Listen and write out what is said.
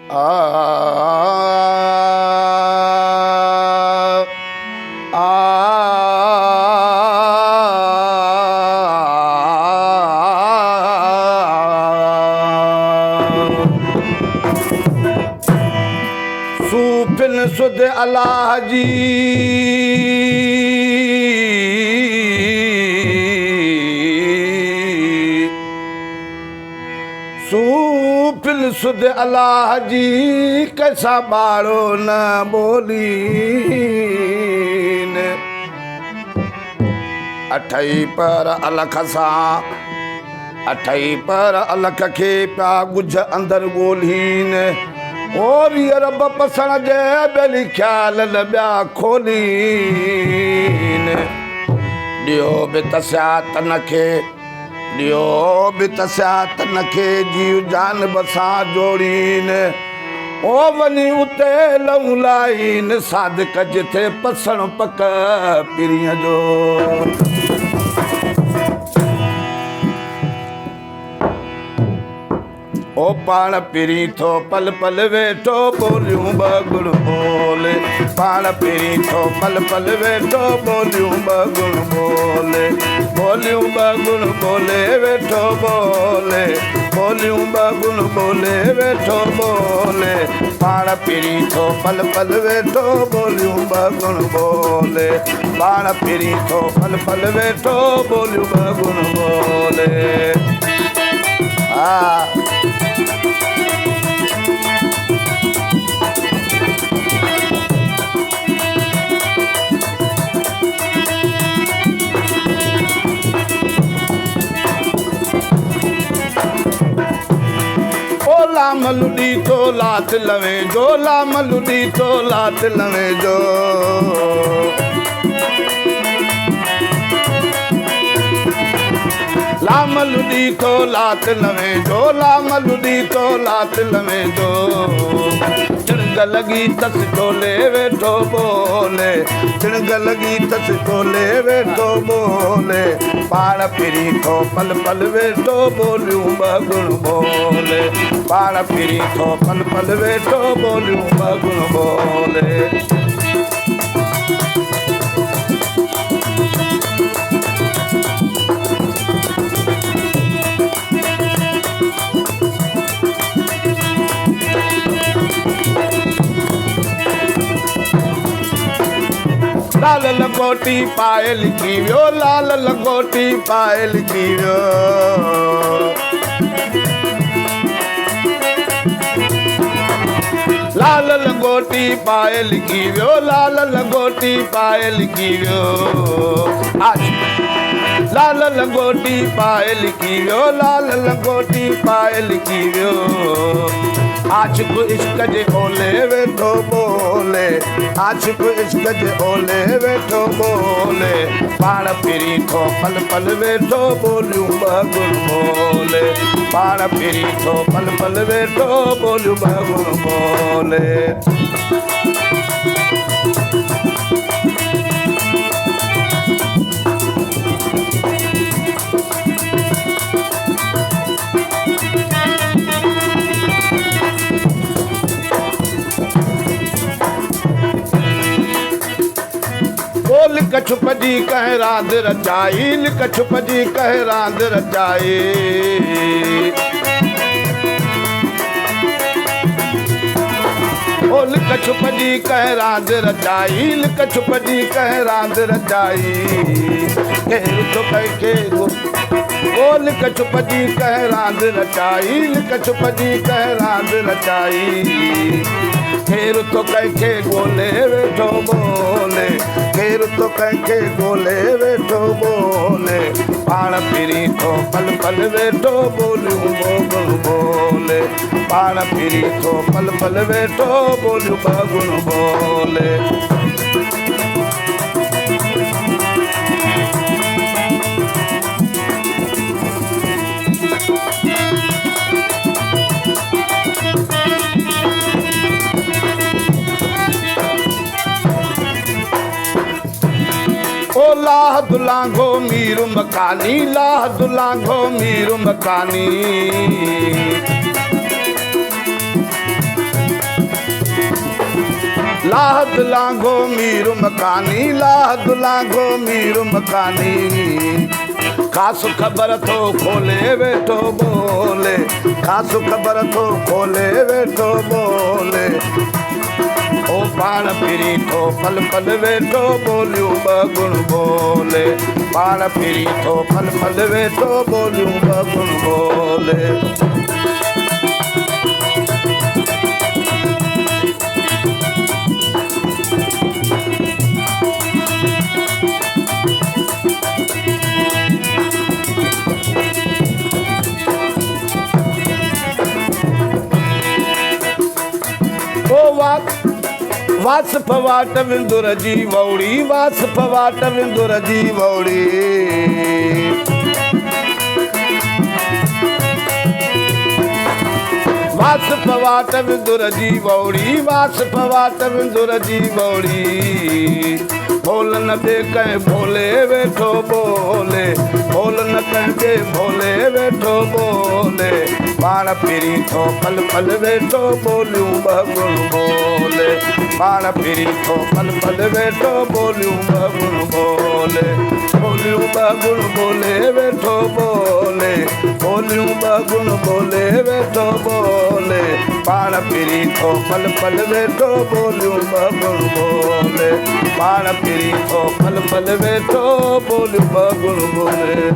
आ सूफिन सुध अल्लाह जी सूफिन सुध अल्लाह जी कैसा बारो न बोली अठई पर अलख सां अठई पर अलख खे पिया गुझ अंदर ॻोल्हीन और ये रब पसण जे बेली ख्याल न ॿिया खोलीन ॾियो बि तस्या तन खे ॾियो बि तस्या तन खे जीव जान बसां जोड़ीन ओ वञी उते लहूं लाइन सादिक जिथे पसण पक पिरीअ जो ओ पाण पिरी थो पल पल वेठो बोलियूं बगुण बोले पाण पिरी थो पल पल वेठो बोलियूं बगुण बोले बोलियूं बगुण बोले वेठो बोले बोलियूं बगुण बोले वेठो बोले पाण पिरी थो पल पल वेठो बोलियूं बगुण बोले पाण पिरी थो पल पल वेठो बोलियूं बगुण बोले लामलुडी तो लात लवे जो लामलुडी तो लात लवे जो लामलुडी तो लात लवे जो लामलुडी तो लात लवे जो चिणग लगी तस टोले वेठो बोले चिणग लगी तस टोले वेठो बोले पाण फिरी थो पल पल वेठो बोलियूं बगुण बोले पाण फिरी थो पल पल वेठो बोलियूं बगुण बोले लाल लंगोटी पाए लिखी वियो लाल लंगोटी पाए लिखी वियो लाल लंगोटी पाए लिखी वियो लाल लंगोटी पाए लिखी वियो लाल लंगोटी पाए लिखी वियो लाल लंगोटी पाए लिखी वियो आशिक इश्क जे ओले वेठो बोले आशिक इश्क जे ओले वेठो बोले पाण फिरी थो पल पल वेठो बोलियूं बगुण बोले पाण फिरी थो पल पल वेठो बोलियूं बगुण बोले लिख छुप जी कह रांद रचाई लिख छुप जी कह रांद रचाई ओ लिख छुप जी कह रांद रचाई लिख छुप जी कह रांद रचाई केरु तो कंहिंखे ओ लिख छुप जी कह रांद रचाई लिख छुप जी कह रांद रचाई केरु तो कंहिंखे ॻोल्हे वेठो बोले केरु तो कंहिंखे ॻोल्हे वेठो बोले पाण फिरी थो पल पल वेठो बोलियूं बगुण बोले पाण फिरी थो पल पल वेठो बोलियूं बगुण बोले ओ लाह दुलांघो मीर मकानी लाह दुलांघो मीर मकानी लाहद लांघो मीर मकानी, लाहद लांघो मीर मकानी। खास ख़बर थो खोले वेठो बोले, खास ख़बर थो खोले वेठो बोले। ओ पाण फिरी थो पल पल वेठो बोलियूं ॿ गुण बोले, पाण फिरी थो पल पल वेठो बोलियूं ॿ गुण बोले। वास फवाट विंदुर जी वौड़ी, वास फवाट विंदुर जी वौड़ी। वास फवाट विंदुर जी वौड़ी, वास फवाट विंदुर जी वौड़ी। बोल न दे कहीं भोले वेठो बोले, बोल न कहीं भोले वेठो बोले। पाण फिरी थो पल पल वेठो बोलियूं ॿ गुण बोले, पाण फिरी थो पल पल वेठो बोलियूं ॿ गुण बोले। बोलियूं ॿ गुण बोले वेठो बोले, बोलियूं ॿ गुण बोले वेठो बोले। पाण फिरी थो पल पल वेठो बोलियूं ॿ गुण बोले, पाण फिरी थो पल पल वेठो बोलियूं ॿ गुण बोले।